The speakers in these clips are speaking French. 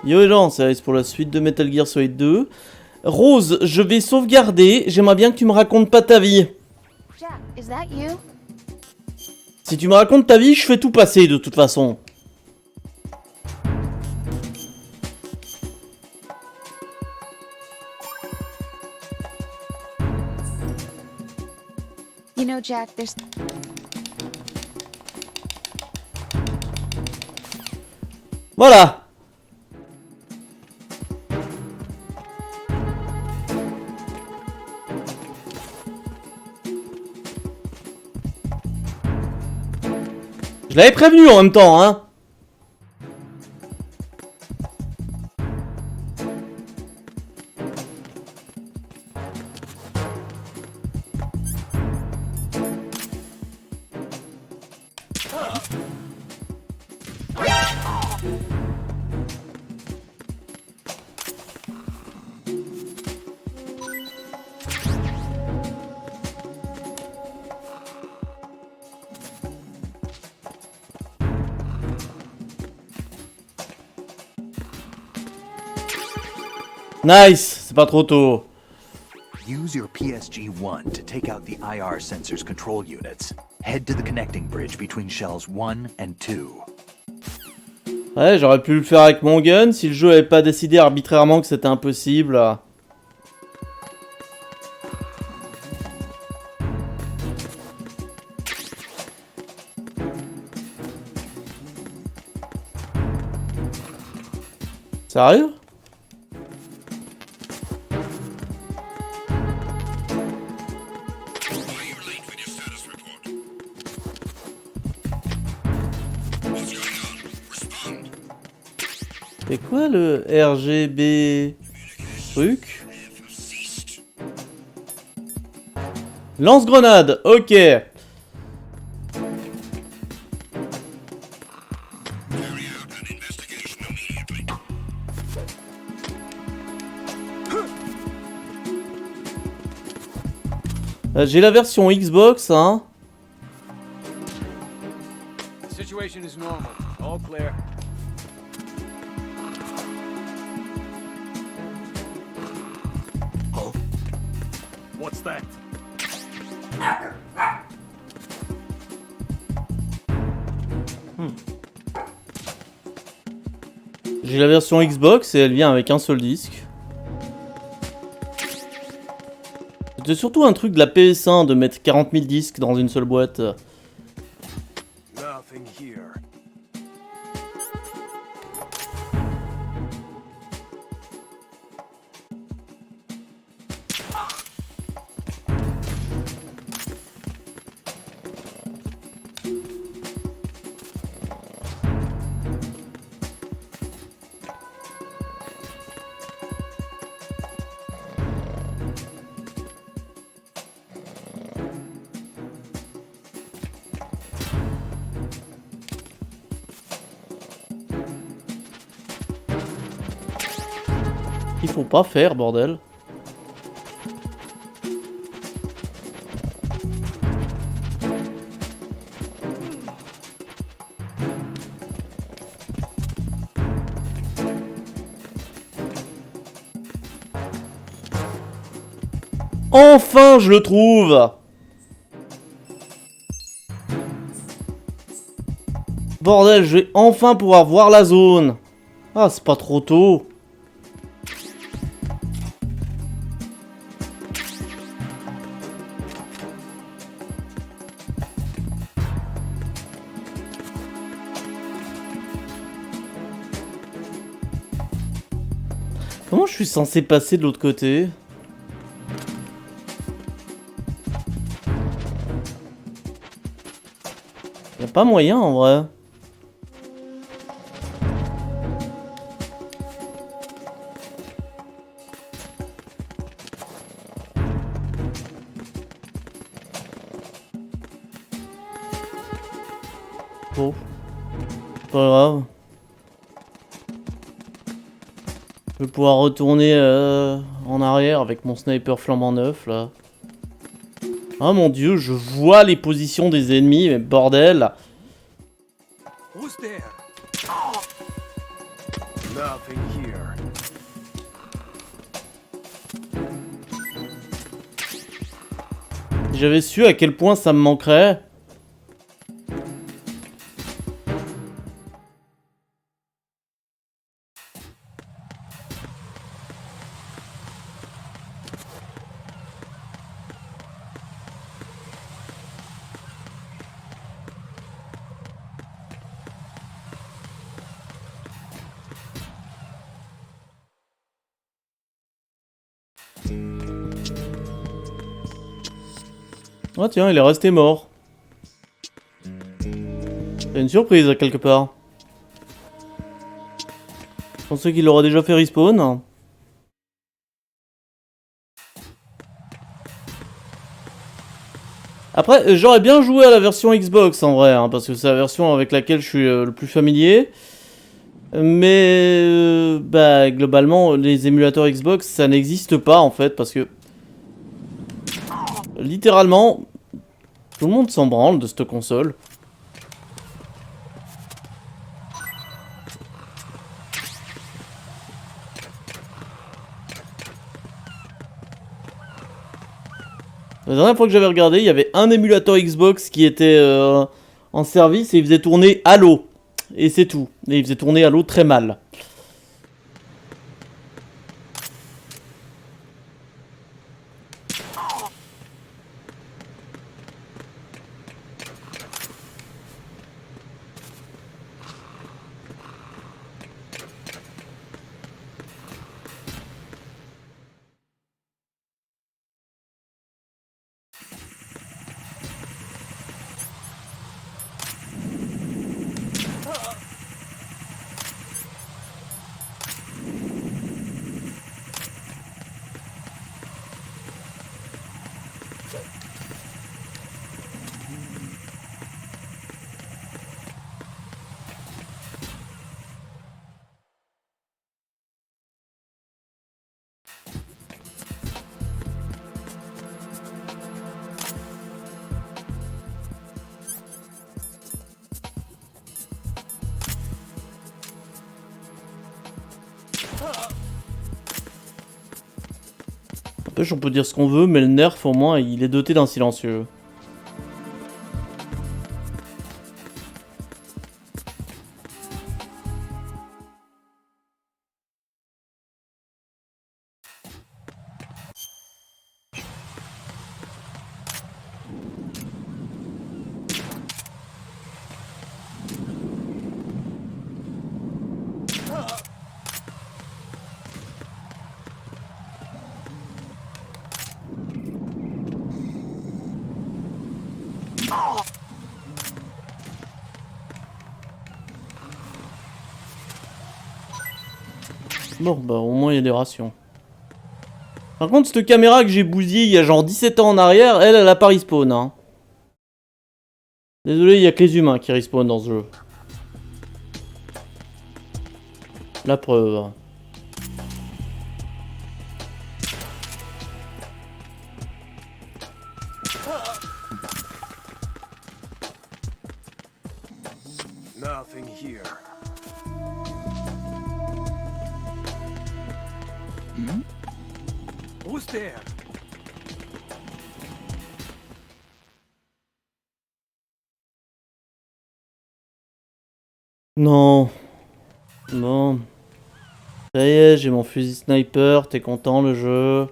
Yo les gens, c'est Alice pour la suite de Metal Gear Solid 2. Rose, je vais sauvegarder. J'aimerais bien que tu me racontes pas ta vie. Jack, is that you? Si tu me racontes ta vie, je fais tout passer de toute façon. You know, Jack, there's... Voilà. Je l'avais prévenu en même temps, hein. Nice, c'est pas trop tôt. Use your PSG-1 to take out the IR sensor's control units. Head to the connecting bridge between shells 1 and 2. Ouais, j'aurais pu le faire avec mon gun si le jeu avait pas décidé arbitrairement que c'était impossible. Sérieux? C'est quoi le RGB truc? Lance-grenade, ok. J'ai la version Xbox, hein. Situation is normal. All clear. What's that? J'ai la version Xbox et elle vient avec un seul disque. C'était surtout un truc de la PS1 de mettre 40 000 disques dans une seule boîte. Nothing here. Il faut pas faire, bordel. Enfin, je le trouve. Bordel, je vais enfin pouvoir voir la zone. Ah, c'est pas trop tôt. Comment je suis censé passer de l'autre côté? Y'a pas moyen en vrai. Bon, pas grave. Je vais pouvoir retourner en arrière avec mon sniper flambant neuf là. Ah mon dieu, je vois les positions des ennemis, mais bordel. Who's there? Nothing here. Si j'avais su à quel point ça me manquerait. Ah tiens, il est resté mort. C'est une surprise, quelque part. Je pensais qu'il aurait déjà fait respawn. Après, j'aurais bien joué à la version Xbox, en vrai, hein, parce que c'est la version avec laquelle je suis le plus familier. Mais, bah, globalement, les émulateurs Xbox, ça n'existe pas, en fait, parce que... littéralement, tout le monde s'en branle de cette console. La dernière fois que j'avais regardé, il y avait un émulateur Xbox qui était en service et il faisait tourner Halo. Et c'est tout. Et il faisait tourner Halo très mal. N'empêche, on peut dire ce qu'on veut, mais le nerf, au moins, il est doté d'un silencieux. Bon, bah au moins il y a des rations. Par contre, cette caméra que j'ai bousillée il y a genre 17 ans en arrière, elle a pas respawn. Hein. Désolé, il y a que les humains qui respawn dans ce jeu. La preuve. Nothing here. Who's there? Non. Bon. Ça y est, j'ai mon fusil sniper, t'es content le jeu?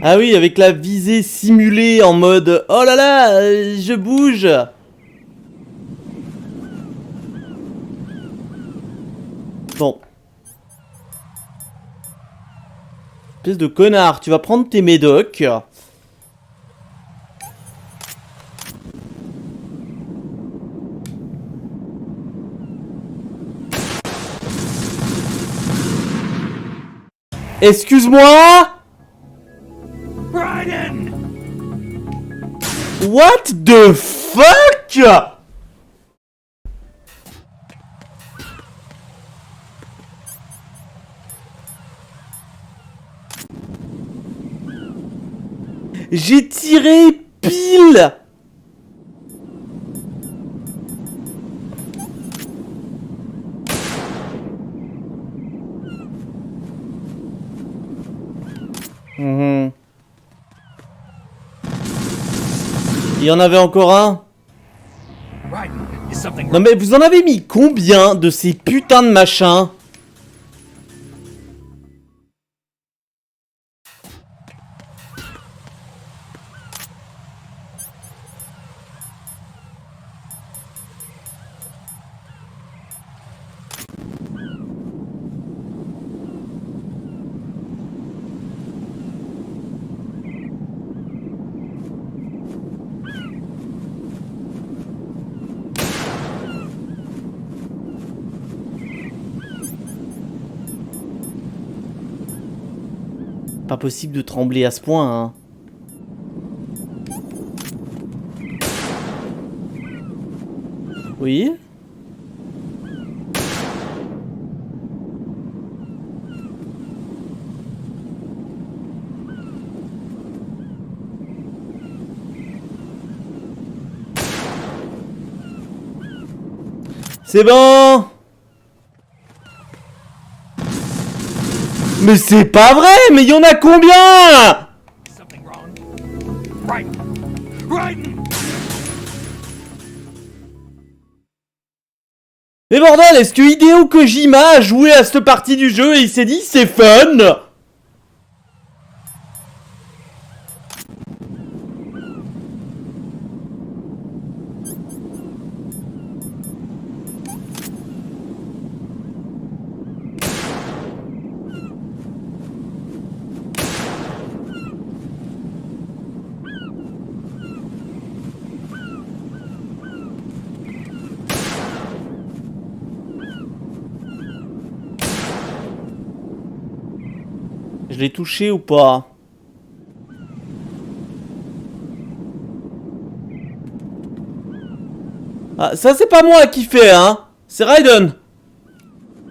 Ah oui, avec la visée simulée en mode oh là là, je bouge. Bon. Espèce de connard, tu vas prendre tes médocs. Excuse-moi? What the fuck? J'ai tiré pile. Mhm. Il y en avait encore un. Right. Is something Non mais vous en avez mis combien de ces putains de machins? Pas possible de trembler à ce point, hein. Oui. C'est bon. Mais c'est pas vrai. Mais il y en a combien? something wrong? Right. Right. Mais bordel, est-ce que Hideo Kojima a joué à cette partie du jeu et il s'est dit c'est fun? Je l'ai touché ou pas? Ah, ça c'est pas moi qui fait, hein. C'est Raiden.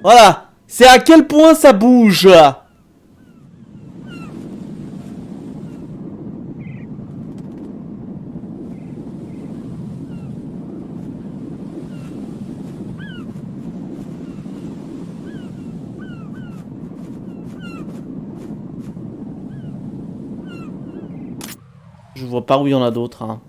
Voilà. C'est à quel point ça bouge. Je vois pas où il y en a d'autres, hein.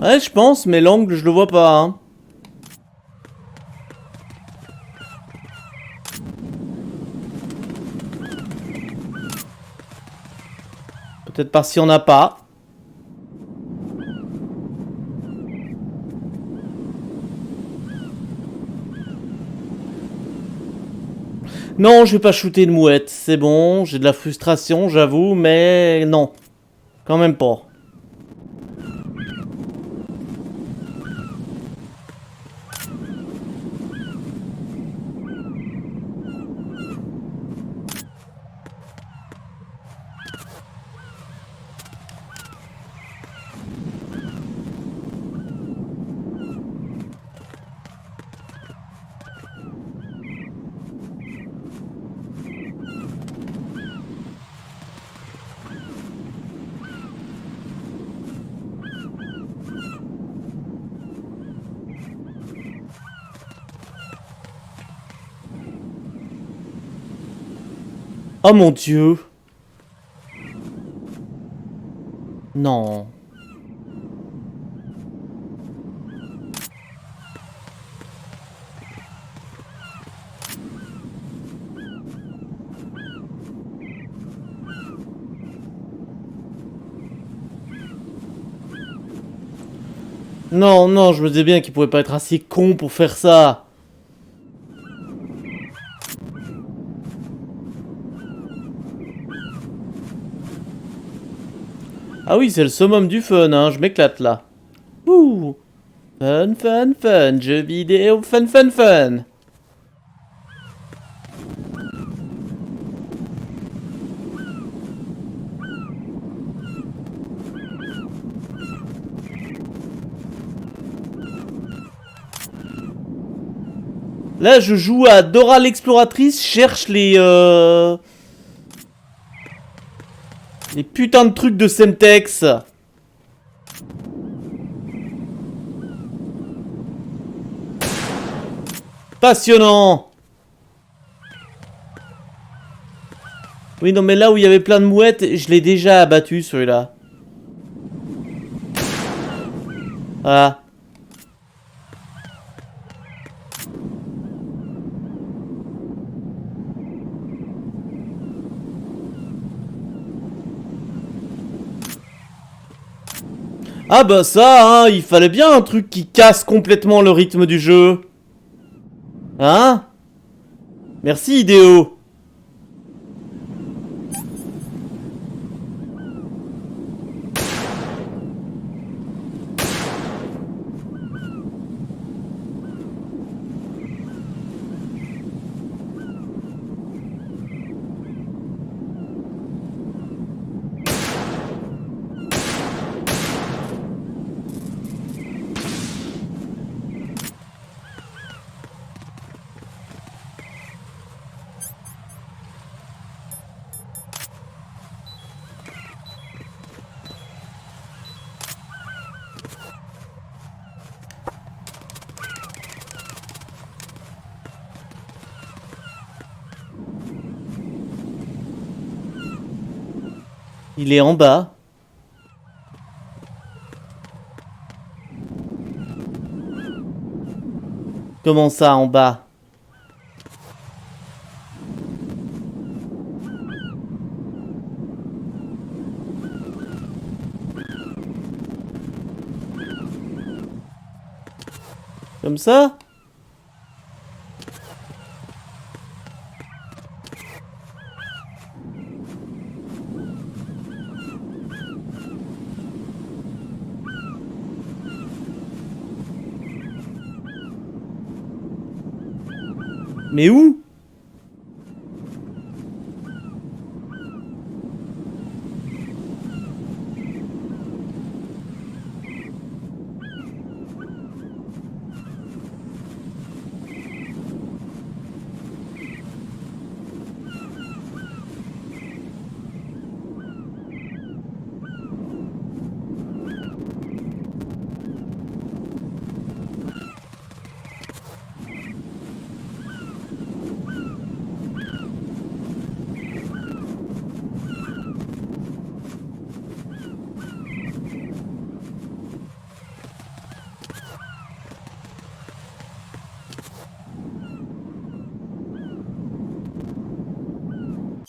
Ouais, je pense, mais l'angle, je le vois pas, hein. Peut-être parce qu'il y en a pas. Non, je vais pas shooter une mouette, c'est bon, j'ai de la frustration, j'avoue, mais non. Quand même pas. Oh mon dieu. Non. Non, non, je me disais bien qu'il pouvait pas être assez con pour faire ça. Ah oui, c'est le summum du fun, hein, je m'éclate là. Ouh. Fun, fun, fun, jeux vidéo, fun, fun, fun. Là, je joue à Dora l'exploratrice, cherche les putains de trucs de Semtex. Passionnant. Oui, non, mais là où il y avait plein de mouettes, je l'ai déjà abattu, celui-là. Voilà. Ah bah ça, hein, il fallait bien un truc qui casse complètement le rythme du jeu. Hein? Merci, Idéo. Il est en bas. Comment ça, en bas? Comme ça? Mais où?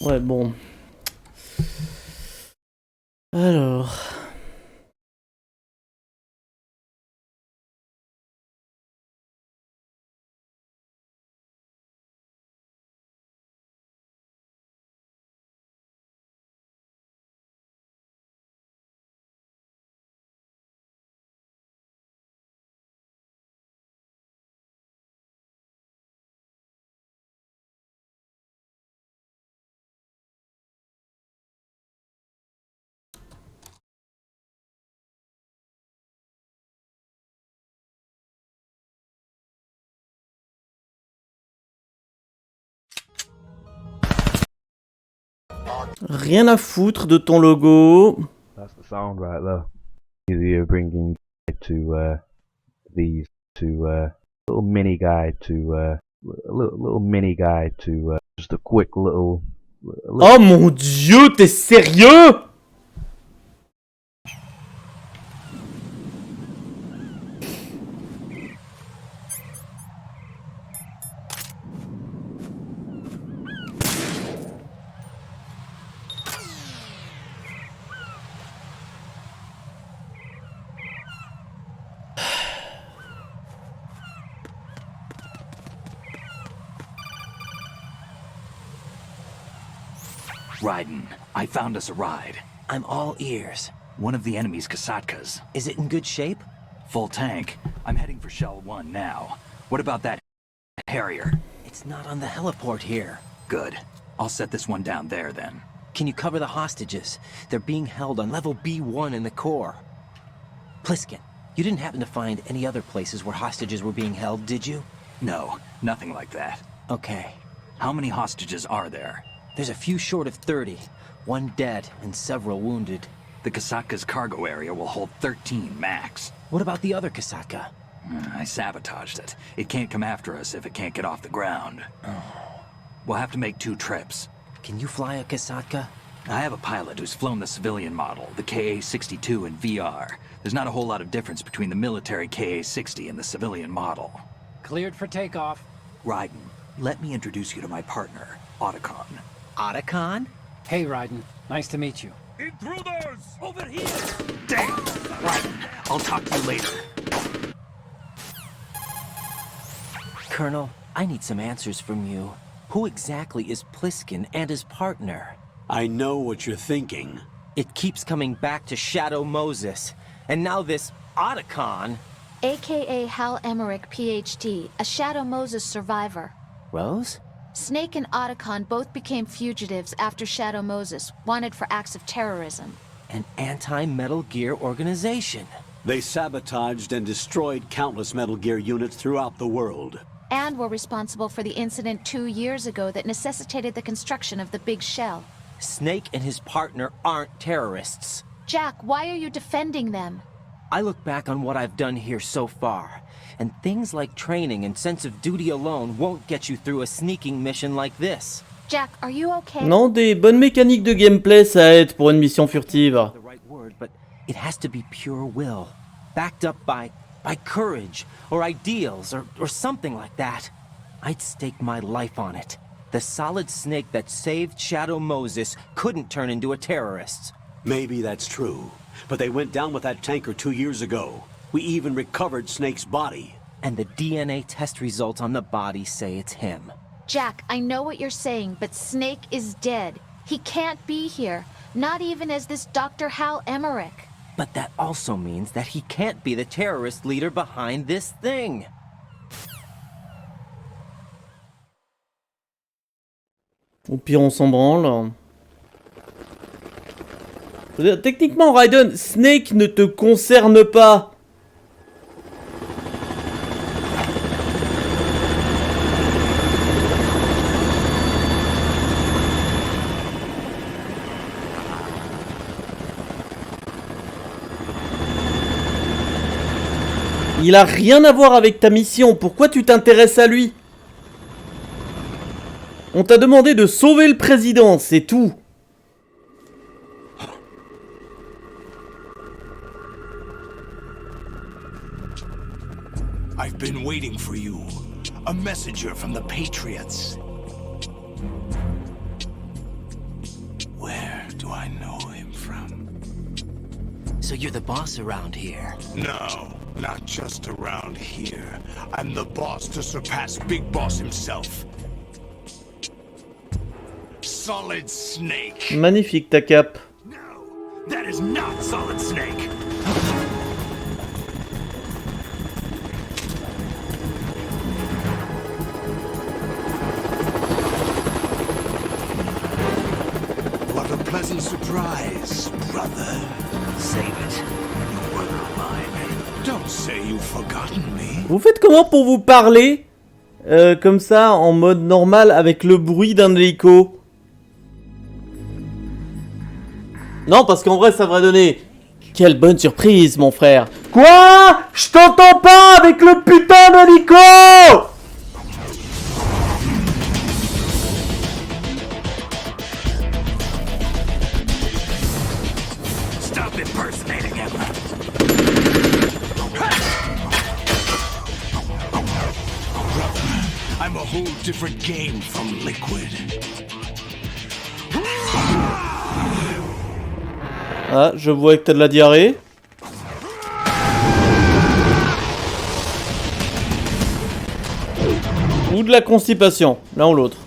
Ouais, bon. Alors... Rien à foutre de ton logo. That's the sound right there. You're bringing to these to little mini guide to just a quick little Oh mon dieu, t'es sérieux? Raiden, I found us a ride. I'm all ears. One of the enemy's Kasatkas. Is it in good shape? Full tank. I'm heading for Shell 1 now. What about that Harrier? It's not on the heliport here. Good. I'll set this one down there then. Can you cover the hostages? They're being held on level B1 in the core. Pliskin, you didn't happen to find any other places where hostages were being held, did you? No, nothing like that. Okay. How many hostages are there? There's a few short of 30. One dead and several wounded. The Kasatka's cargo area will hold 13 max. What about the other Kasatka? I sabotaged it. It can't come after us if it can't get off the ground. We'll have to make 2 trips. Can you fly a Kasatka? I have a pilot who's flown the civilian model, the KA-62 in VR. There's not a whole lot of difference between the military KA-60 and the civilian model. Cleared for takeoff. Raiden, let me introduce you to my partner, Otacon. Otacon? Hey, Raiden. Nice to meet you. Intruders! Over here! Damn! Raiden, I'll talk to you later. Colonel, I need some answers from you. Who exactly is Pliskin and his partner? I know what you're thinking. It keeps coming back to Shadow Moses. And now this Otacon. AKA Hal Emmerich, PhD, a Shadow Moses survivor. Rose? Snake and Otacon both became fugitives after Shadow Moses, wanted for acts of terrorism. An anti-Metal Gear organization. They sabotaged and destroyed countless Metal Gear units throughout the world. And were responsible for the incident 2 years ago that necessitated the construction of the big shell. Snake and his partner aren't terrorists. Jack, why are you defending them? I look back on what I've done here so far, and things like training and sense of duty alone won't get you through a sneaking mission like this. Jack, are you okay? Non, des bonnes mécaniques de gameplay, ça aide pour une mission furtive. The right word, but it has to be pure will, backed up by courage or ideals or something like that. I'd stake my life on it. The solid Snake that saved Shadow Moses couldn't turn into a terrorist. Maybe that's true, but they went down with that tanker 2 years ago. We even recovered Snake's body. And the DNA test results on the body say it's him. Jack, I know what you're saying, but Snake is dead. He can't be here, not even as this Dr. Hal Emmerich. But that also means that he can't be the terrorist leader behind this thing. Au pire, on s'en branle. Je veux dire, techniquement, Raiden, Snake ne te concerne pas. Il a rien à voir avec ta mission. Pourquoi tu t'intéresses à lui? On t'a demandé de sauver le président, c'est tout. I've been waiting for you. A messenger from the Patriots. Where do I know him from? So you're the boss around here. No, not just around here. I'm the boss to surpass Big Boss himself. Solid Snake. Magnifique ta cape. No, that is not Solid Snake. What a pleasant surprise, brother. Save it. You were mine. Don't say you've forgotten me. Vous faites comment pour vous parler comme ça, en mode normal, avec le bruit d'un hélico? Non, parce qu'en vrai, ça devrait donner... Quelle bonne surprise, mon frère. Quoi? Je t'entends pas avec le putain d'hélico! I'm a whole different game from liquid. Ah, je vois que t'as de la diarrhée. Ou de la constipation, l'un ou l'autre.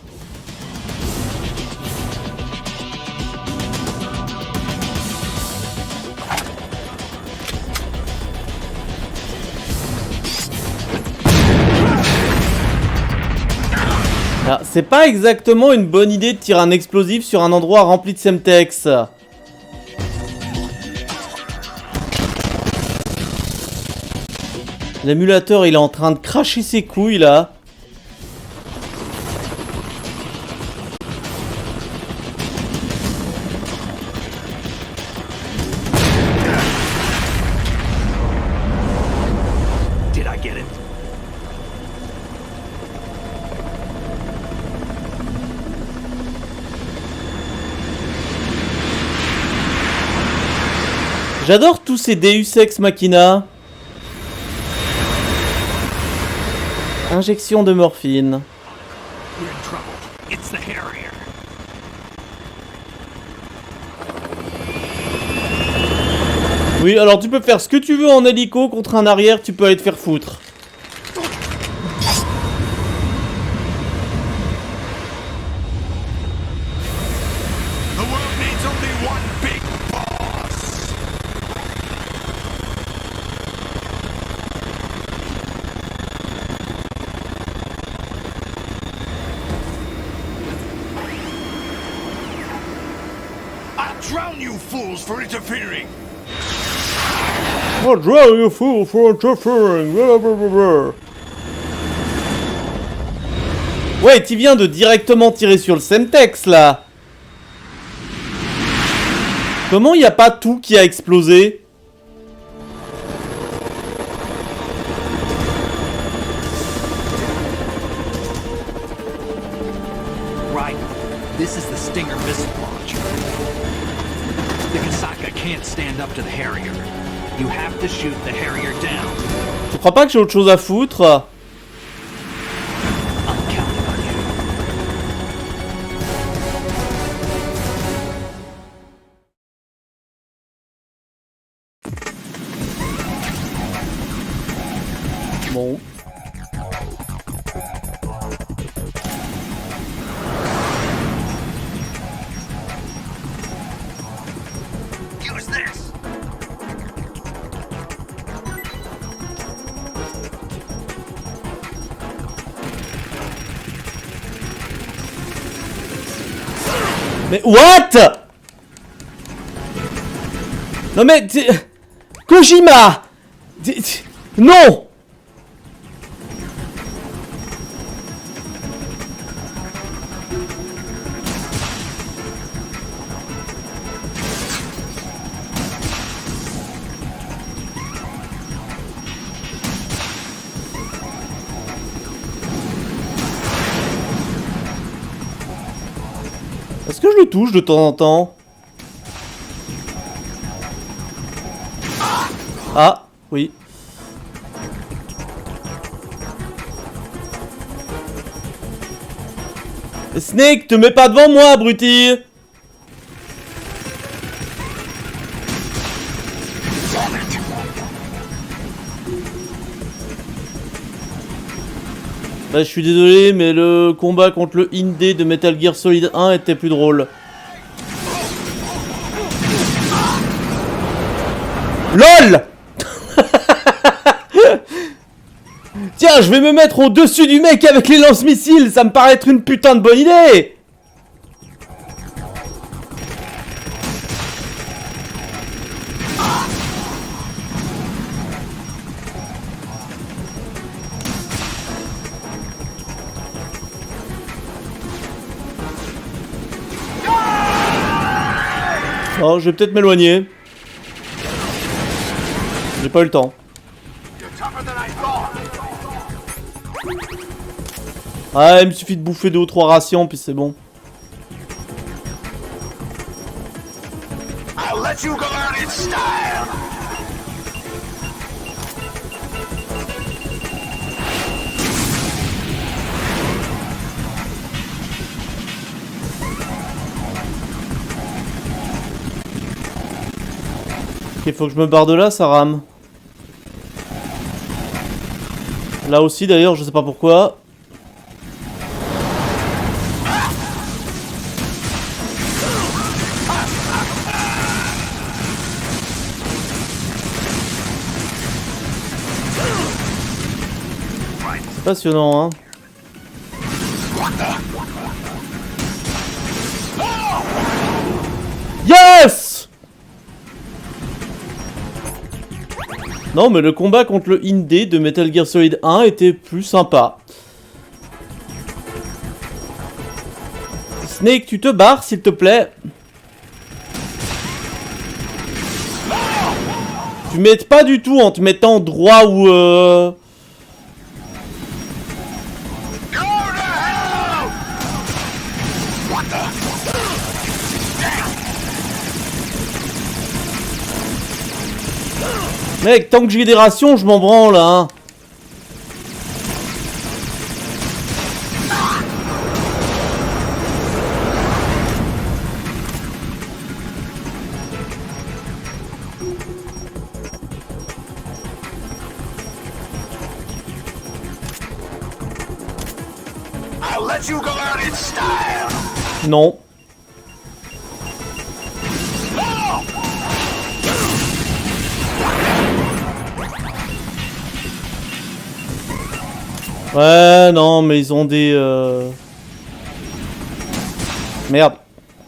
Alors, c'est pas exactement une bonne idée de tirer un explosif sur un endroit rempli de semtex. L'émulateur, il est en train de cracher ses couilles là. Did I get it? J'adore tous ces Deus Ex Machina. Injection de morphine. We're in trouble. It's the Harrier. Oui, alors tu peux faire ce que tu veux en hélico contre un arrière, tu peux aller te faire foutre. The world needs only one big boss. I'll drown you fools for interfering. Oh, drive you fool for interfering. Blablabla. Ouais, tu viens de directement tirer sur le semtex là. Comment y a pas tout qui a explosé? Right. This is the Stinger missile launcher. The Kasaka can't stand up to the Harrier. You have to shoot the Harrier down. Tu crois pas que j'ai autre chose à foutre? I'm counting on you. Bon. Use this. Mais what? Non mais Kojima! Non! Est-ce que je le touche de temps en temps? Ah, oui. Snake, te mets pas devant moi, abruti! Bah, je suis désolé, mais le combat contre le Indé de Metal Gear Solid 1 était plus drôle. LOL. Tiens, je vais me mettre au-dessus du mec avec les lance-missiles, ça me paraît être une putain de bonne idée. Oh, je vais peut-être m'éloigner. J'ai pas eu le temps. Ah, il me suffit de bouffer 2 ou 3 rations, puis c'est bon. I'll let you go out in style. Ok, faut que je me barre de là, ça rame. Là aussi d'ailleurs, je sais pas pourquoi. C'est passionnant, hein. Yes! Non, mais le combat contre le Indé de Metal Gear Solid 1 était plus sympa. Snake, tu te barres, s'il te plaît. Tu m'aides pas du tout en te mettant droit ou Mec, tant que j'ai des rations, je m'en branle, hein. I'll let you go out in style. Non. Ouais, non, mais ils ont des... Merde,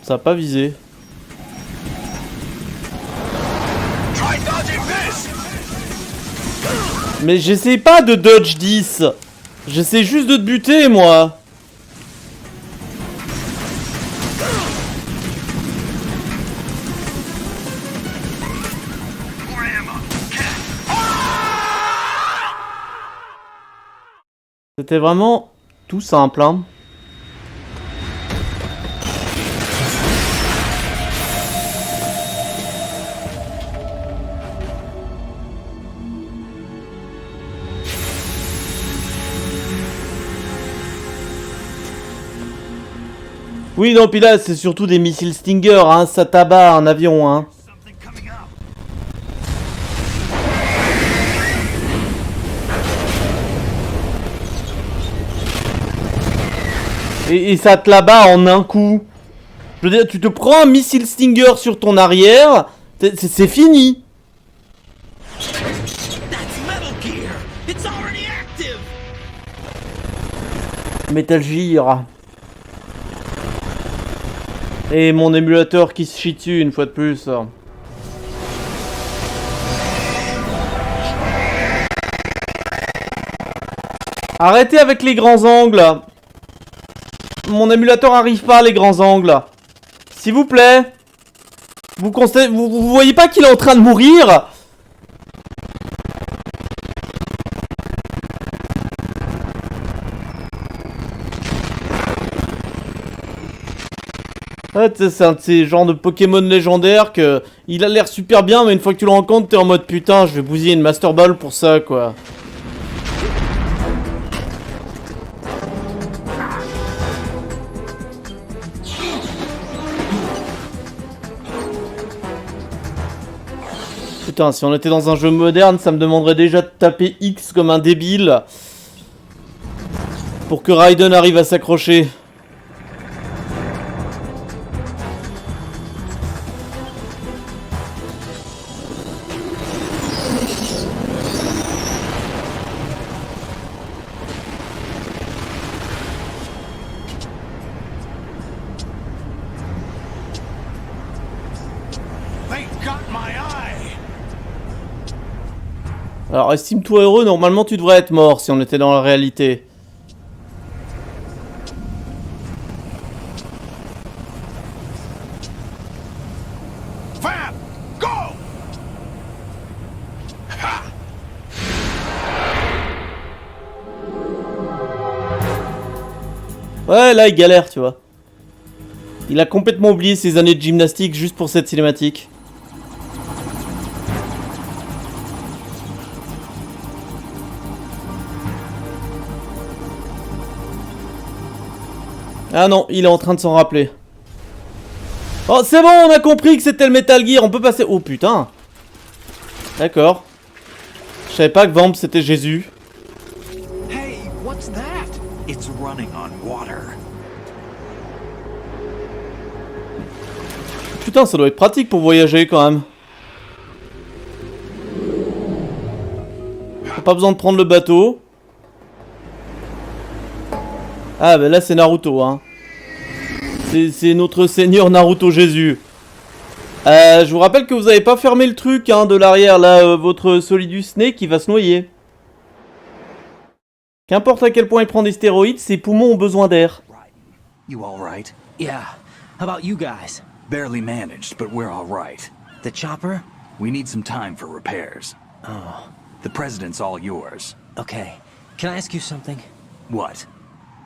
ça a pas visé. Try dodging this. Mais j'essaie pas de dodge 10. J'essaie juste de te buter, moi. C'était vraiment tout simple, hein. Oui, non, puis là, c'est surtout des missiles Stinger, hein. Ça tabac un avion, hein. Et ça te là-bas en un coup. Je veux dire, tu te prends un missile Stinger sur ton arrière, c'est fini. Metal Gear. Et mon émulateur qui se chie dessus une fois de plus. Arrêtez avec les grands angles. Mon émulateur arrive pas à les grands angles. S'il vous plaît. Vous voyez pas qu'il est en train de mourir? Ouais, c'est un de ces genres de Pokémon légendaires que... Il a l'air super bien, mais une fois que tu le rencontres, t'es en mode putain, je vais bousiller une Master Ball pour ça, quoi. Putain, si on était dans un jeu moderne, ça me demanderait déjà de taper X comme un débile. Pour que Raiden arrive à s'accrocher. They got my eye. Alors, estime-toi heureux, normalement tu devrais être mort si on était dans la réalité. Fab, go. Ha. Ouais, là il galère, tu vois. Il a complètement oublié ses années de gymnastique juste pour cette cinématique. Ah non, il est en train de s'en rappeler. Oh, c'est bon, on a compris que c'était le Metal Gear, on peut passer... Oh putain. D'accord. Je savais pas que Vamp c'était Jésus. Hey, what's that? It's running on water. Putain, ça doit être pratique pour voyager quand même. Pas besoin de prendre le bateau. Ah bah là c'est Naruto hein. C'est notre seigneur Naruto Jésus. Je vous rappelle que vous avez pas fermé le truc hein, de l'arrière là, votre Solidus Snake qui va se noyer. Qu'importe à quel point il prend des stéroïdes, ses poumons ont besoin d'air. You all right? Yeah. How about you guys? Barely managed, but we're all right. The chopper? We need some time for repairs. Oh, The president's all yours. okay. Can I ask you something? What?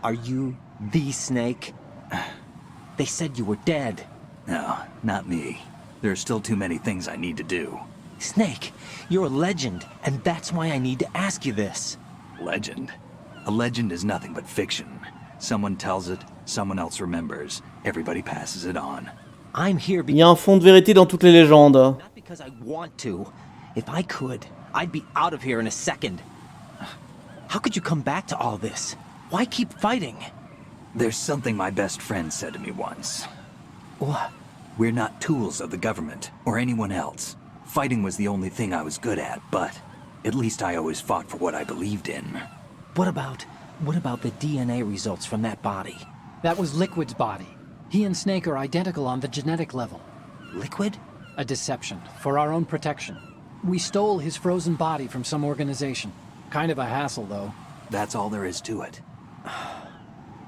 Are you the Snake? They said you were dead. No, not me. There are still too many things I need to do. Snake, you're a legend, and that's why I need to ask you this. Legend? A legend is nothing but fiction. Someone tells it, someone else remembers. Everybody passes it on. I'm here Il y a un fond de vérité dans toutes les légendes. not because I want to. If I could, I'd be out of here in a second. How could you come back to all this? Why keep fighting? There's something my best friend said to me once. What? We're not tools of the government, or anyone else. Fighting was the only thing I was good at, but at least I always fought for what I believed in. What about the DNA results from that body? That was Liquid's body. He and Snake are identical on the genetic level. Liquid? A deception, for our own protection. We stole his frozen body from some organization. Kind of a hassle, though. That's all there is to it.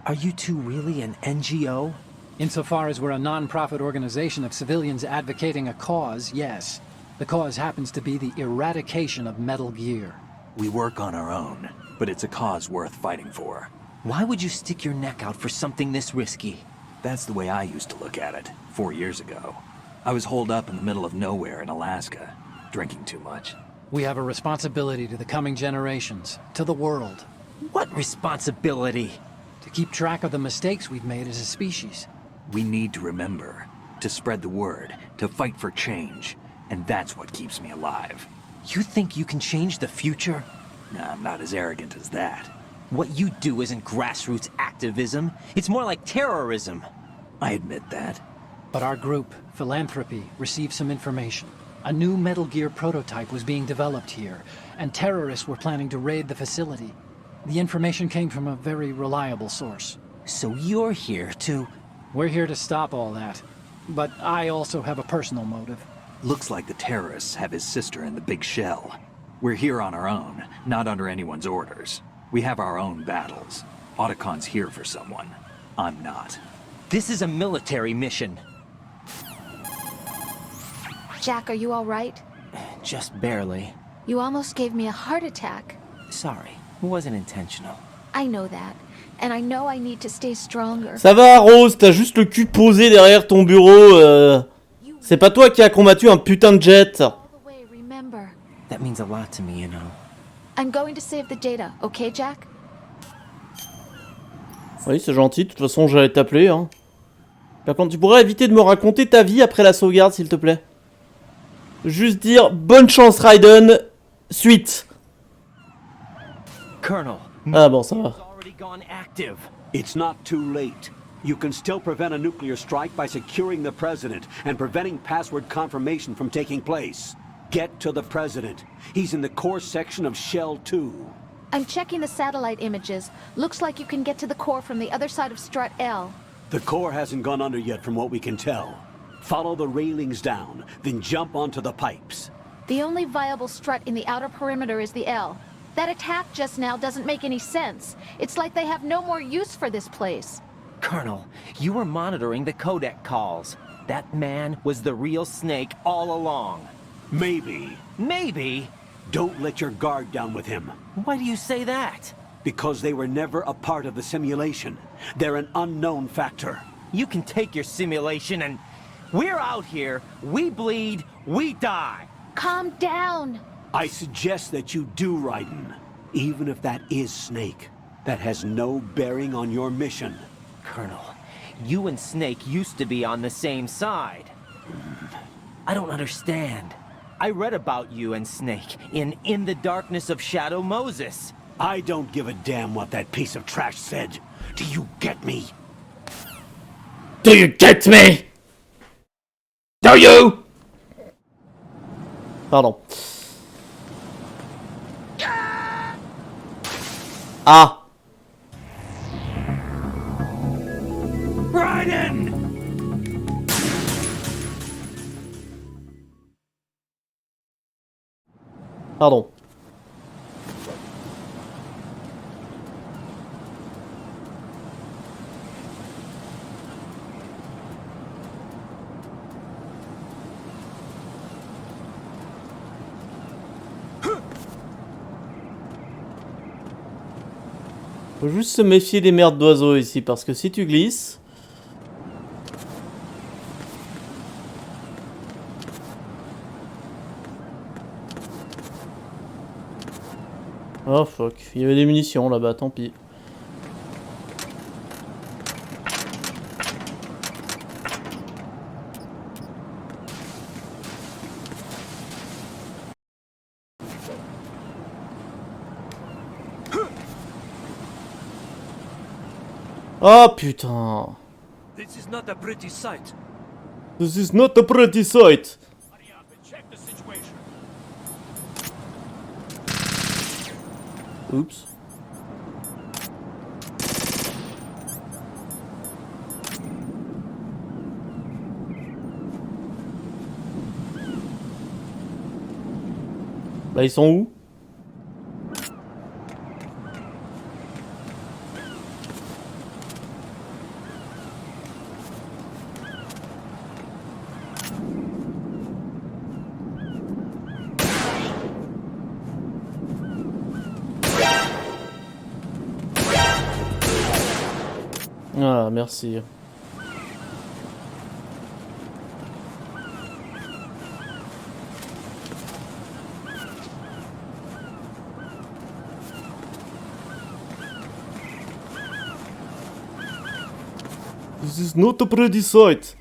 Are you two really an NGO? Insofar as we're a non-profit organization of civilians advocating a cause, yes. The cause happens to be the eradication of Metal Gear. We work on our own, but it's a cause worth fighting for. Why would you stick your neck out for something this risky? That's the way I used to look at it, 4 years ago. I was holed up in the middle of nowhere in Alaska, drinking too much. We have a responsibility to the coming generations, to the world, What responsibility? to keep track of the mistakes we've made as a species. We need to remember, to spread the word, to fight for change, and that's what keeps me alive. You think you can change the future? Nah, I'm not as arrogant as that. What you do isn't grassroots activism. It's more like terrorism. I admit that. But our group, Philanthropy, received some information. A new Metal Gear prototype was being developed here, and terrorists were planning to raid the facility. The information came from a very reliable source. So you're here to... We're here to stop all that. But I also have a personal motive. Looks like the terrorists have his sister in the big shell. We're here on our own, not under anyone's orders. We have our own battles. Otacon's here for someone. I'm not. This is a military mission. Jack, are you all right? Just barely. You almost gave me a heart attack. Sorry, it wasn't intentional. I know that. And I know I need to stay stronger. Ça va Rose, t'as juste le cul posé derrière ton bureau. C'est pas toi qui as combattu un putain de jet. All the way, remember. That means a lot to me, you know. I'm going to save the data, okay, Jack? Oui, c'est gentil, de toute façon j'allais t'appeler. Hein. Par contre, tu pourrais éviter de me raconter ta vie après la sauvegarde, s'il te plaît. Juste dire bonne chance Raiden, suite. Colonel, Ah bon, ça va. already gone active. It's not too late. You can still prevent a nuclear strike by securing the president and preventing password confirmation from taking place. Get to the president. He's in the core section of Shell 2. I'm checking the satellite images. Looks like you can get to the core from the other side of Strut L. The core hasn't gone under yet from what we can tell. Follow the railings down, then jump onto the pipes. The only viable strut in the outer perimeter is the L. That attack just now doesn't make any sense. It's like they have no more use for this place. Colonel, you were monitoring the codec calls. That man was the real Snake all along. Maybe. Maybe? Don't let your guard down with him. Why do you say that? Because they were never a part of the simulation. They're an unknown factor. You can take your simulation and... We're out here, we bleed, we die. Calm down. I suggest that you do, Raiden. Even if that is Snake. That has no bearing on your mission. Colonel, you and Snake used to be on the same side. I don't understand. I read about you and Snake in the Darkness of Shadow Moses. I don't give a damn what that piece of trash said. Do you get me? Do you get me? Do you? Pardon. Ah. Bryden! Pardon. Faut juste se méfier des merdes d'oiseaux ici, parce que si tu glisses... Oh fuck, il y avait des munitions là-bas, tant pis. Oh putain. This is not a pretty sight. This is not a pretty sight. Hurry up and check the situation. Oups. Bah ils sont où? Ah, merci. This is not a pretty sight.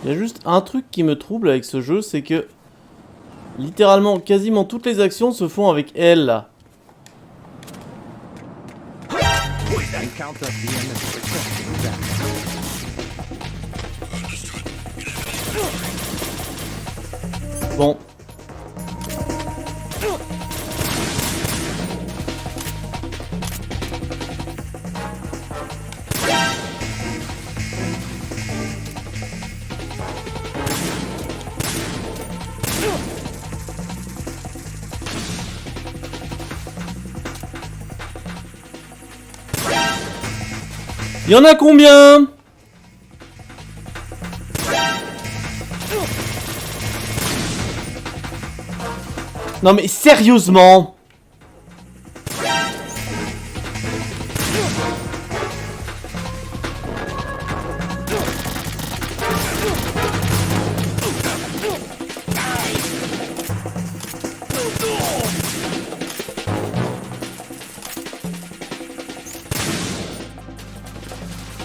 Il y a juste un truc qui me trouble avec ce jeu, c'est que littéralement quasiment toutes les actions se font avec elle. Bon. Il y en a combien? Non mais sérieusement?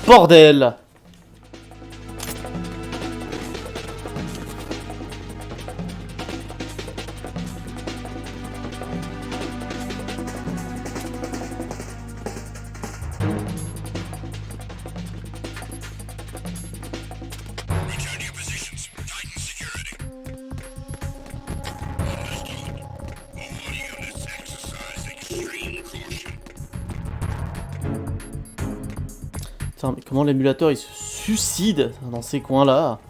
Bordel! Return to your positions. Tighten security. Understood. All units exercise extreme caution. Putain, mais comment l'émulateur il se suicide dans ces coins-là?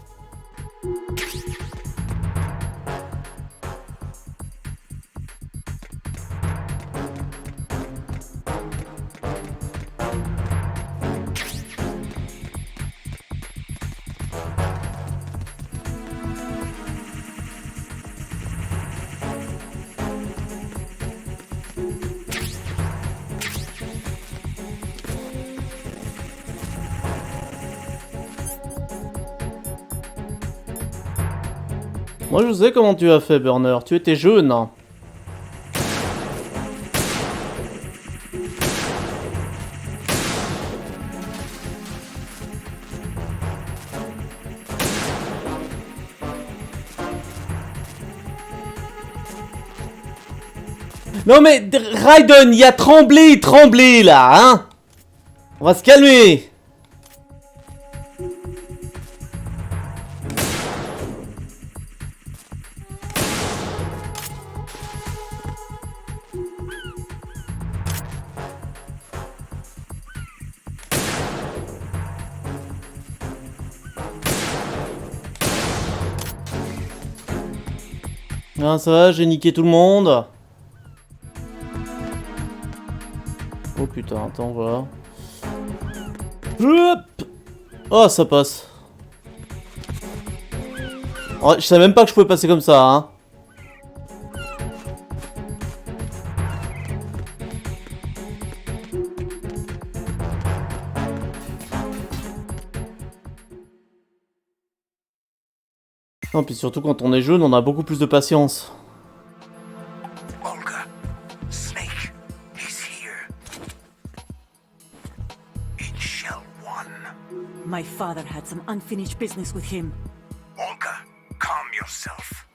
Moi je sais comment tu as fait, Burner. Tu étais jeune. Non mais Raiden, il y a tremblé là, hein. On va se calmer. Ah, ça va, j'ai niqué tout le monde. Oh putain, attends, voilà. Hop. Oh, ça passe. Oh, je savais même pas que je pouvais passer comme ça, hein. Non, puis surtout quand on est jeune, on a beaucoup plus de patience. Olga, Snake, he's here. In Shell 1. My father had some unfinished business with him. Olga, calm yourself.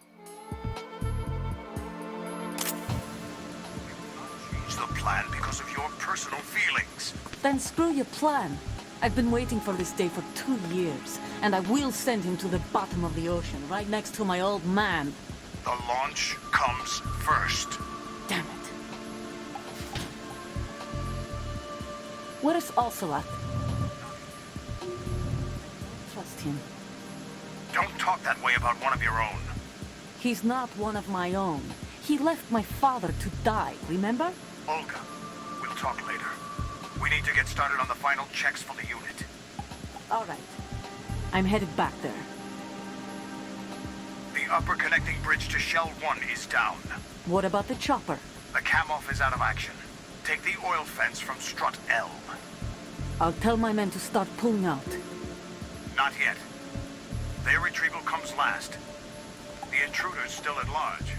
Change the plan because of your personal feelings. Then screw your plan. I've been waiting for this day for 2 years, and I will send him to the bottom of the ocean, right next to my old man. The launch comes first. Damn it. Where is Ocelot? Trust him. Don't talk that way about one of your own. He's not one of my own. He left my father to die, remember? Olga, we'll talk later. We need to get started on the final checks for the unit. All right. I'm headed back there. The upper connecting bridge to Shell 1 is down. What about the chopper? The cam-off is out of action. Take the oil fence from strut L. I'll tell my men to start pulling out. Not yet. Their retrieval comes last. The intruder's still at large.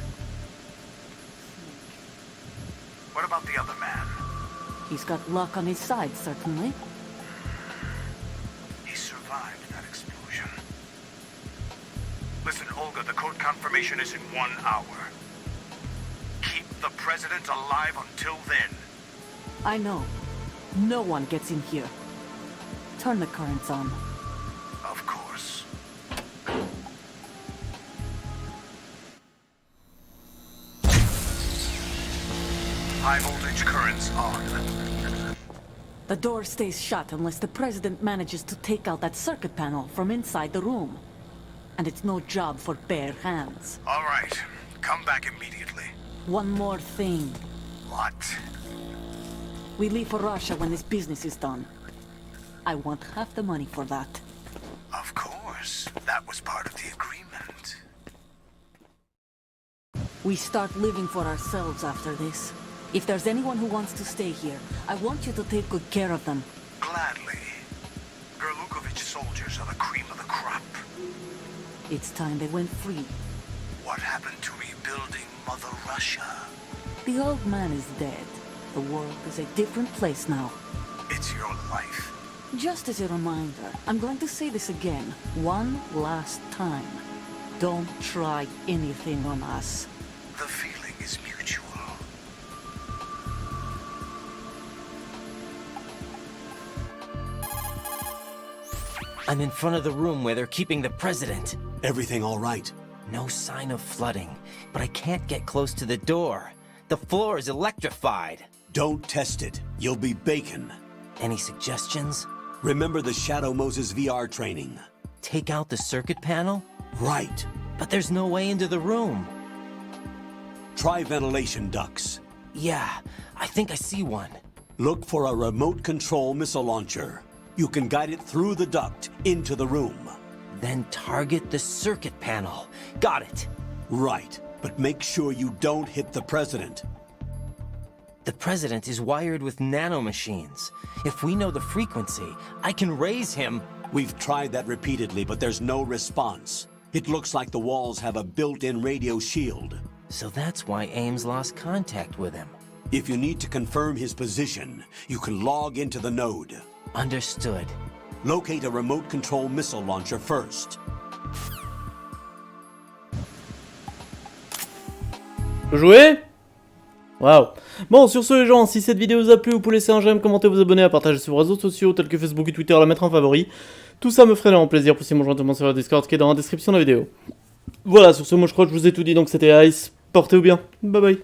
What about the other man? He's got luck on his side, certainly. He survived that explosion. Listen, Olga, the code confirmation is in 1 hour. Keep the president alive until then. I know. No one gets in here. Turn the currents on. Of course. High voltage currents on. The door stays shut unless the president manages to take out that circuit panel from inside the room. And it's no job for bare hands. All right. Come back immediately. One more thing. What? We leave for Russia when this business is done. I want half the money for that. Of course. That was part of the agreement. We start living for ourselves after this. If there's anyone who wants to stay here, I want you to take good care of them. Gladly. Gerlukovich soldiers are the cream of the crop. It's time they went free. What happened to rebuilding Mother Russia? The old man is dead. The world is a different place now. It's your life. Just as a reminder, I'm going to say this again, one last time. Don't try anything on us. The feeling is mutual. I'm in front of the room where they're keeping the president. Everything all right? No sign of flooding, but I can't get close to the door. The floor is electrified. Don't test it. You'll be bacon. Any suggestions? Remember the Shadow Moses VR training? Take out the circuit panel? Right. But there's no way into the room. Try ventilation ducts. Yeah, I think I see one. Look for a remote control missile launcher. You can guide it through the duct into the room. Then target the circuit panel. Got it. Right, but make sure you don't hit the president. The president is wired with nanomachines. If we know the frequency, I can raise him. We've tried that repeatedly, but there's no response. It looks like the walls have a built-in radio shield. So that's why Ames lost contact with him. If you need to confirm his position, you can log into the node. Understood. Locate a remote control missile launcher first. Jouer. Waouh. Bon, sur ce les gens, si cette vidéo vous a plu, vous pouvez laisser un j'aime, commenter, vous abonner, à partager sur vos réseaux sociaux tels que Facebook et Twitter, à la mettre en favori. Tout ça me ferait énormément plaisir. Pour mon jointement sur le Discord qui est dans la description de la vidéo. Voilà, sur ce, moi je crois que je vous ai tout dit, donc c'était Ice. Portez-vous bien. Bye bye.